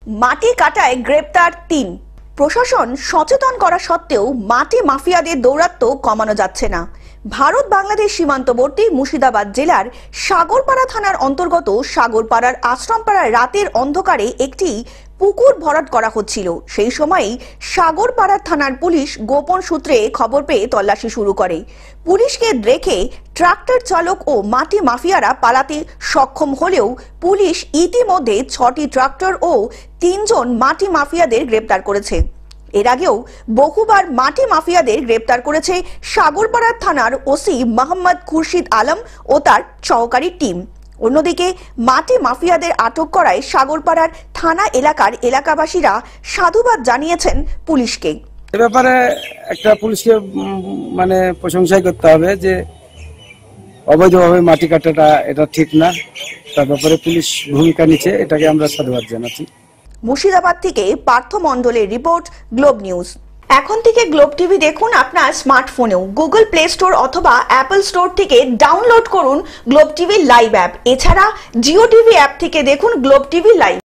মাটি কাটায় গ্রেপ্তার ৩। প্রশাসন সচেতন করা সত্ত্বেও মাটি মাফিয়াদের দৌরাত্ম্য কমানো যাচ্ছে না। ভারত বাংলাদেশ সীমান্তবর্তী মুর্শিদাবাদ জেলার সাগরপাড়া থানার অন্তর্গত সাগরপাড়ার আশ্রমপাড়ায় রাতের অন্ধকারে একটি পুকুর ভরাট করা হচ্ছিল। সেই সময়ই সাগরপাড়া থানার পুলিশ গোপন সূত্রে খবর পেয়ে তল্লাশি শুরু করে। পুলিশকে দেখে ট্রাক্টর চালক ও মাটি মাফিয়ারা পালাতে সক্ষম হলেও পুলিশ ইতিমধ্যে ৬টি ট্রাক্টর ও ৩ জন মাটি মাফিয়াদের গ্রেপ্তার করেছে। এর আগেও বহুবার মাটি মাফিয়াদের গ্রেপ্তার করেছে সাগরপাড়া থানার ওসি মোহাম্মদ খুরশিদ আলম ও তার সহকারী টিম। অন্যদিকে মাটি মাফিয়াদের আটক করায় সাগরপাড়ার থানা এলাকার এলাকাবাসীরা সাধুবাদ জানিয়েছেন পুলিশকে। এ ব্যাপারে একটা পুলিশকে প্রশংসাই করতে হবে যে অবৈধভাবে মাটি কাটাটা এটা ঠিক না। তার ব্যাপারে পুলিশ ভূমিকা নিচ্ছে, এটাকে আমরা সাধুবাদ জানাচ্ছি। মুর্শিদাবাদ থেকে পার্থ মণ্ডলের রিপোর্ট, গ্লোব নিউজ। এখন থেকে গ্লোব টিভি দেখুন আপনার স্মার্টফোনেও। গুগল প্লে স্টোর অথবা অ্যাপল স্টোর থেকে ডাউনলোড করুন গ্লোব টিভি লাইভ অ্যাপ। এছাড়া জিও টিভি অ্যাপ থেকে দেখুন গ্লোব টিভি লাইভ।